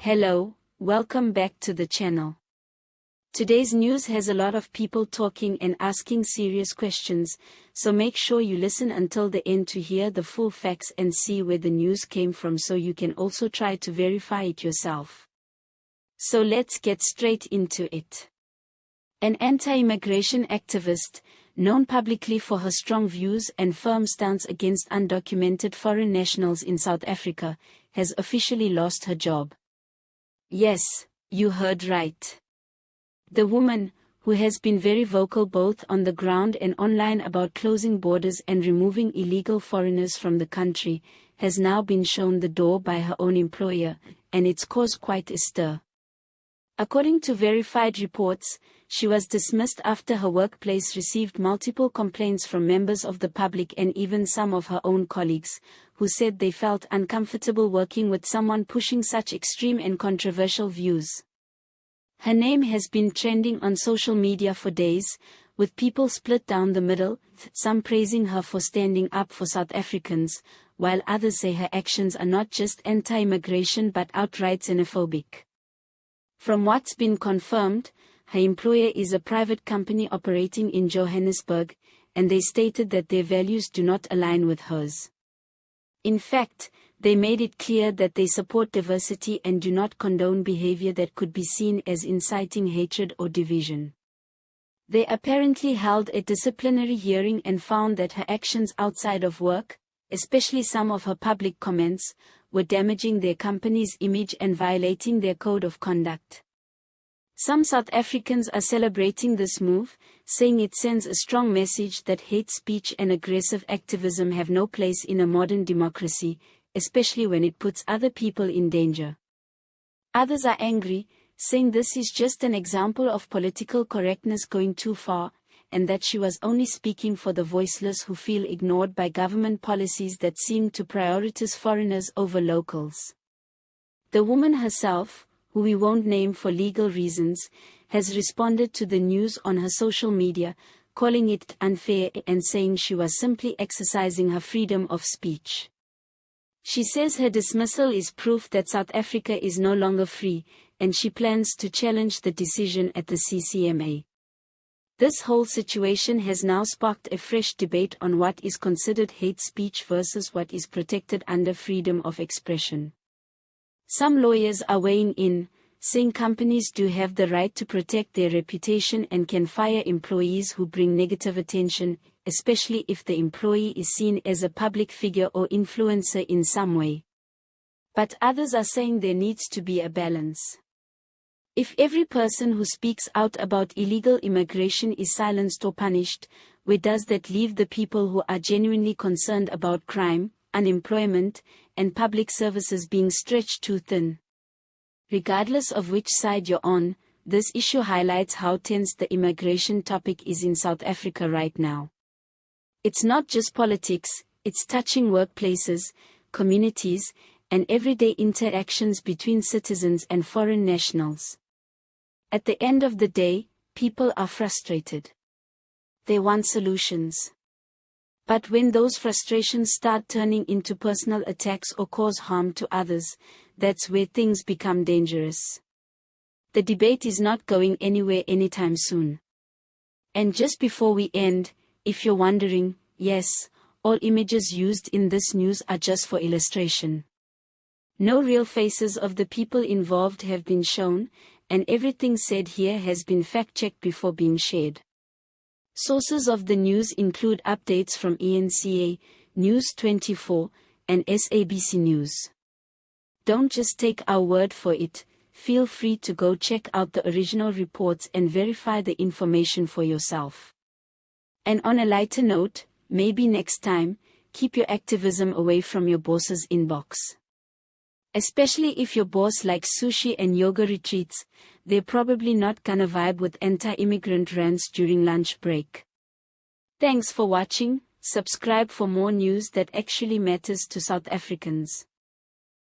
Hello, welcome back to the channel. Today's news has a lot of people talking and asking serious questions, so make sure you listen until the end to hear the full facts and see where the news came from so you can also try to verify it yourself. So let's get straight into it. An anti-immigration activist, known publicly for her strong views and firm stance against undocumented foreign nationals in South Africa, has officially lost her job. Yes, you heard right. The woman, who has been very vocal both on the ground and online about closing borders and removing illegal foreigners from the country, has now been shown the door by her own employer, and it's caused quite a stir. According to verified reports, she was dismissed after her workplace received multiple complaints from members of the public and even some of her own colleagues, who said they felt uncomfortable working with someone pushing such extreme and controversial views. Her name has been trending on social media for days, with people split down the middle, some praising her for standing up for South Africans, while others say her actions are not just anti-immigration but outright xenophobic. From what's been confirmed, her employer is a private company operating in Johannesburg, and they stated that their values do not align with hers. In fact, they made it clear that they support diversity and do not condone behavior that could be seen as inciting hatred or division. They apparently held a disciplinary hearing and found that her actions outside of work, especially some of her public comments, were damaging their company's image and violating their code of conduct. Some South Africans are celebrating this move, saying it sends a strong message that hate speech and aggressive activism have no place in a modern democracy, especially when it puts other people in danger. Others are angry, saying this is just an example of political correctness going too far, and that she was only speaking for the voiceless who feel ignored by government policies that seem to prioritize foreigners over locals. The woman herself, who we won't name for legal reasons, has responded to the news on her social media, calling it unfair and saying she was simply exercising her freedom of speech. She says her dismissal is proof that South Africa is no longer free, and she plans to challenge the decision at the CCMA. This whole situation has now sparked a fresh debate on what is considered hate speech versus what is protected under freedom of expression. Some lawyers are weighing in, saying companies do have the right to protect their reputation and can fire employees who bring negative attention, especially if the employee is seen as a public figure or influencer in some way. But others are saying there needs to be a balance. If every person who speaks out about illegal immigration is silenced or punished, where does that leave the people who are genuinely concerned about crime, unemployment, and public services being stretched too thin? Regardless of which side you're on, this issue highlights how tense the immigration topic is in South Africa right now. It's not just politics, it's touching workplaces, communities, and everyday interactions between citizens and foreign nationals. At the end of the day, people are frustrated. They want solutions. But when those frustrations start turning into personal attacks or cause harm to others, that's where things become dangerous. The debate is not going anywhere anytime soon. And just before we end, if you're wondering, yes, all images used in this news are just for illustration. No real faces of the people involved have been shown, and everything said here has been fact-checked before being shared. Sources of the news include updates from ENCA, News 24, and SABC News. Don't just take our word for it, feel free to go check out the original reports and verify the information for yourself. And on a lighter note, maybe next time, keep your activism away from your boss's inbox. Especially if your boss likes sushi and yoga retreats, they're probably not gonna vibe with anti-immigrant rants during lunch break. Thanks for watching, subscribe for more news that actually matters to South Africans.